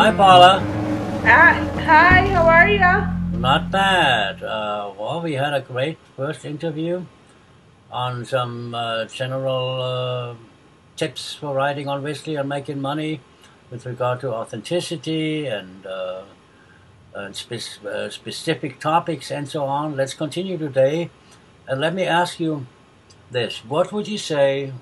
Hi, Paula. Hi, how are ya? Not bad. Well, we had a great first interview on some general tips for writing on Wizzley and making money with regard to authenticity and specific topics and so on. Let's continue today. And let me ask you this. What would you say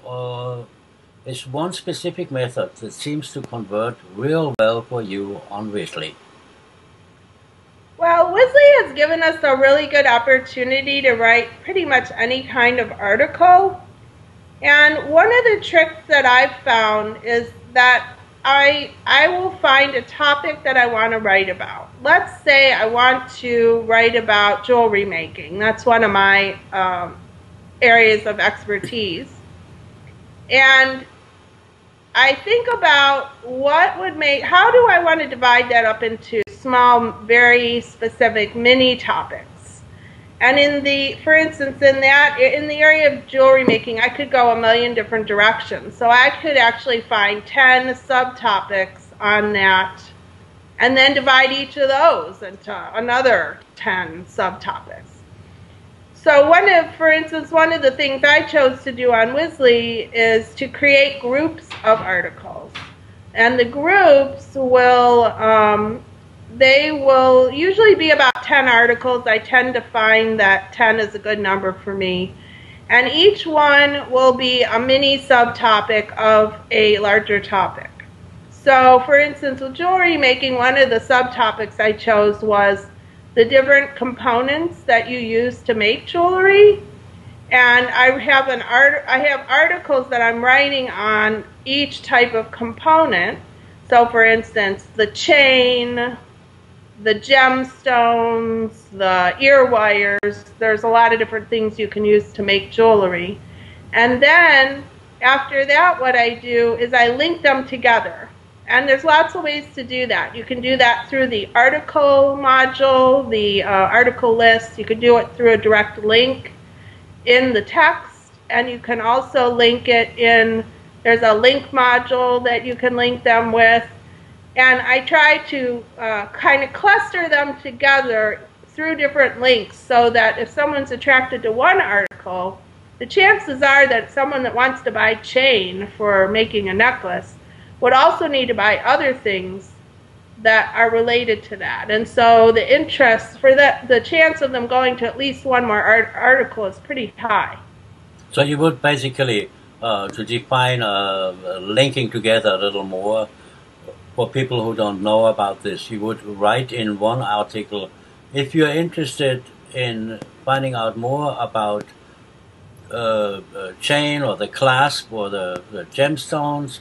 is one specific method that seems to convert real well for you on Wizzley? Well, Wizzley has given us a really good opportunity to write pretty much any kind of article. And one of the tricks that I've found is that I will find a topic that I want to write about. Let's say I want to write about jewelry making. That's one of my areas of expertise. And I think about how do I want to divide that up into small, very specific mini topics. And for instance, in the area of jewelry making, I could go a million different directions. So I could actually find 10 subtopics on that and then divide each of those into another 10 subtopics. So for instance, one of the things I chose to do on Wizzley is to create groups of articles. And the groups they will usually be about 10 articles. I tend to find that 10 is a good number for me. And each one will be a mini subtopic of a larger topic. So for instance, with jewelry making, one of the subtopics I chose was the different components that you use to make jewelry. And I have articles that I'm writing on each type of component. So for instance, the chain, the gemstones, the ear wires, there's a lot of different things you can use to make jewelry. And then after that, what I do is I link them together. And there's lots of ways to do that. You can do that through the article module, the article list. You can do it through a direct link in the text. And you can also link it there's a link module that you can link them with. And I try to kind of cluster them together through different links so that if someone's attracted to one article, the chances are that someone that wants to buy chain for making a necklace would also need to buy other things that are related to that. And so the interest for that, the chance of them going to at least one more article is pretty high. So you would basically, to define linking together a little more, for people who don't know about this, you would write in one article, if you're interested in finding out more about chain or the clasp or the gemstones,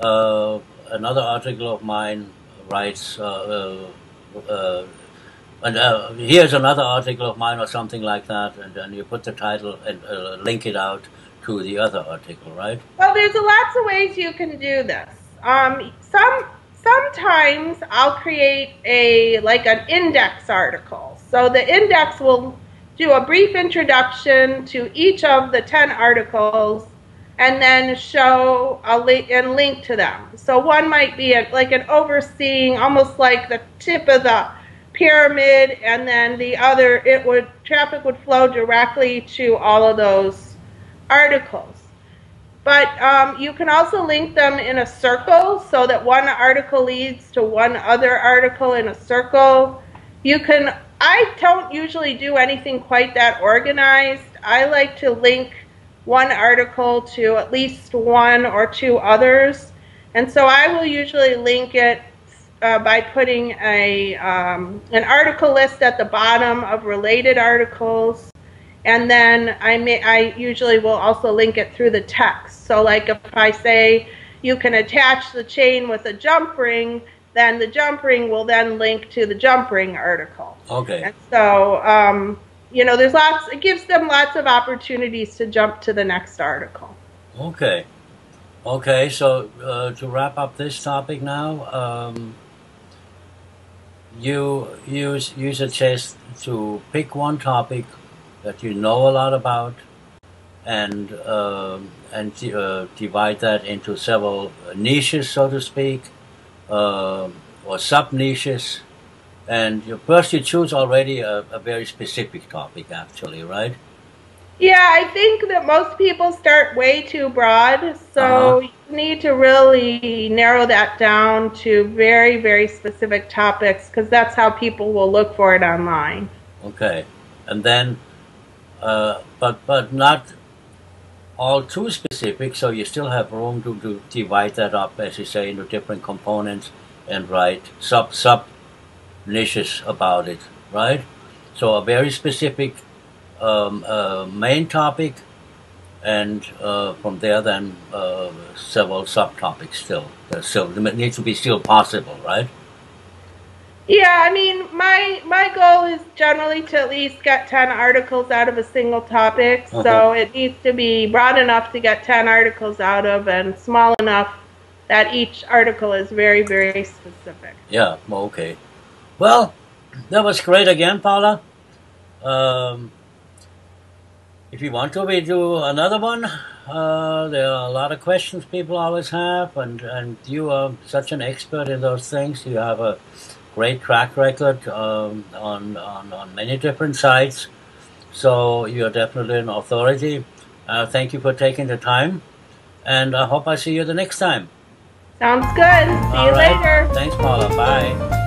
another article of mine writes, here's another article of mine or something like that, and then you put the title and link it out to the other article, right? Well, there's lots of ways you can do this. Sometimes I'll create an index article. So the index will do a brief introduction to each of the 10 articles and then show and link to them. So one might be like an overseeing, almost like the tip of the pyramid, and then the other, traffic would flow directly to all of those articles. But you can also link them in a circle so that one article leads to one other article in a circle. I don't usually do anything quite that organized. I like to link one article to at least one or two others. And so I will usually link it by putting an article list at the bottom of related articles. And then I usually will also link it through the text. So like if I say you can attach the chain with a jump ring, then the jump ring will then link to the jump ring article. Okay. And so, it gives them lots of opportunities to jump to the next article. Okay. Okay, so to wrap up this topic now, you suggest to pick one topic that you know a lot about and divide that into several niches, so to speak. or sub-niches. And first you choose already a very specific topic, actually, right? Yeah, I think that most people start way too broad, so you need to really narrow that down to very, very specific topics, because that's how people will look for it online. Okay, and then, but not all too specific, so you still have room to divide that up, as you say, into different components and write sub niches about it, right? So a very specific main topic, and from there then several subtopics still. So it needs to be still possible, right? Yeah, I mean, my goal is generally to at least get 10 articles out of a single topic, so it needs to be broad enough to get 10 articles out of, and small enough that each article is very, very specific. Yeah, okay. Well, that was great again, Paula. If you want to, we do another one. There are a lot of questions people always have, and you are such an expert in those things. You have a great track record on many different sites, so you're definitely an authority. Thank you for taking the time, and I hope I see you the next time. Sounds good. See you later. Thanks, Paula. Bye.